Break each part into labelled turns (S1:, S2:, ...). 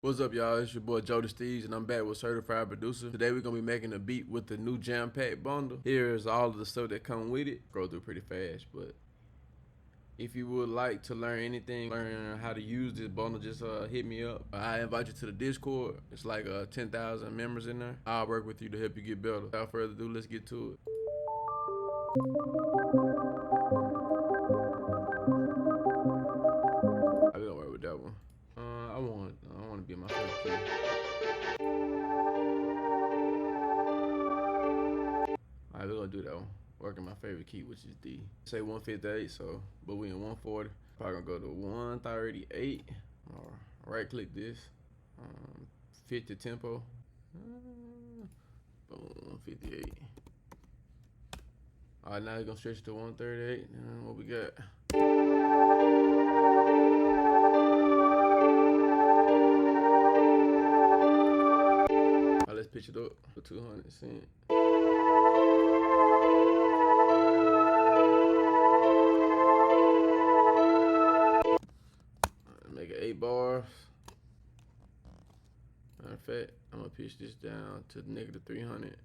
S1: What's up, y'all? It's your boy Joedy Stees, and I'm back with Certified Producer. Today we're gonna be making a beat with the new Jam Pack bundle. Here's all of the stuff that come with it. Scroll through pretty fast, but if you would like to learn anything, learn how to use this bundle, just hit me up. I invite you to the Discord. It's like 10,000 members in there. I'll work with you to help you get better. Without further ado, let's get to it. I don't worry with that one. I want to be in my first key. Alright, we're gonna do that one. Working my favorite key, which is D. Say 158, so but we in 140. Probably gonna go to 138. Or right click this. Fit the tempo. Boom, 158. Alright, now we're gonna stretch it to 138. What we got? Let's pitch it up for 200 cents. Make it 8 bars. Matter of fact, I'm gonna pitch this down to negative 300.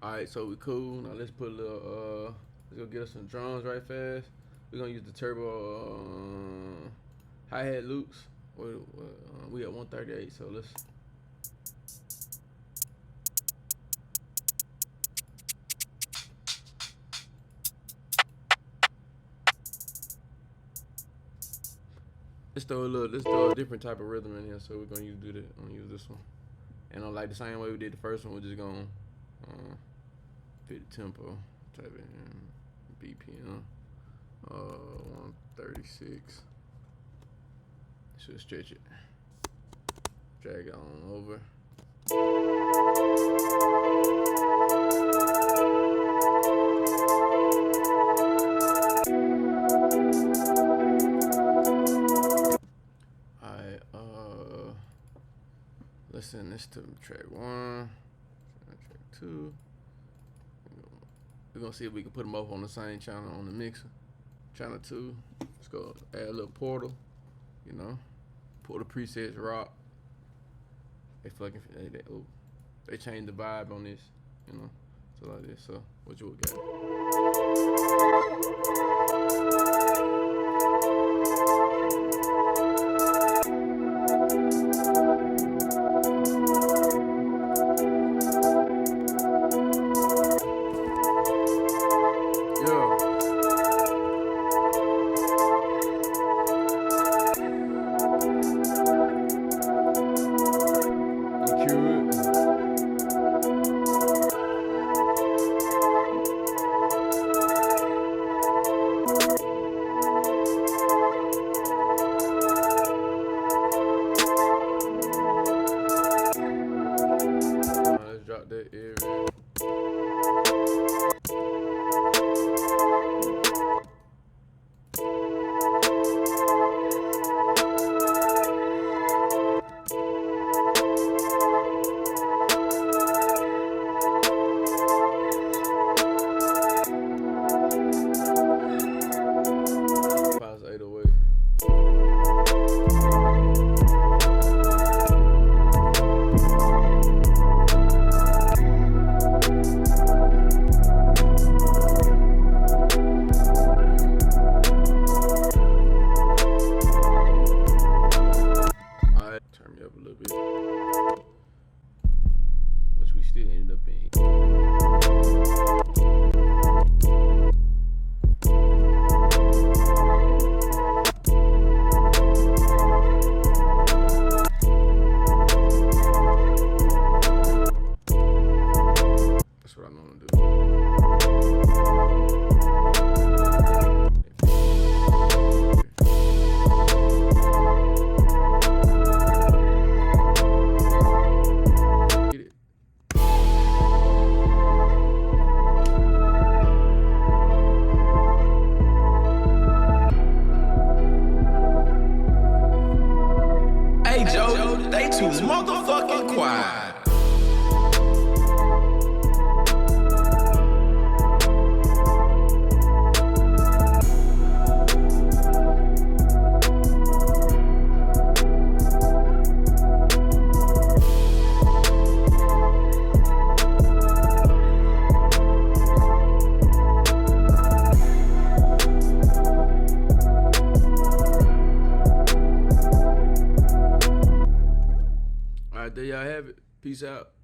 S1: Alright, so we cool. Now let's put a little, let's go get us some drums right fast. We're gonna use the turbo hi-hat loops. We at 138, so let's. Let's throw a different type of rhythm in here. So we're gonna do that. I'm gonna use this one. And like the same way we did the first one, we're just gonna fit the tempo, type it in BPM, 136. Should stretch it, drag it on over. Alright, let's send this to track 1, track 2. We're gonna see if we can put them both on the same channel on the mixer. Channel 2, let's go add a little portal, you know. Pull the presets rock. They changed the vibe on this, you know. So like this, so what you got? Drop that area. Pause 808.
S2: motherfucking quiet.
S1: All right, there y'all have it. Peace out.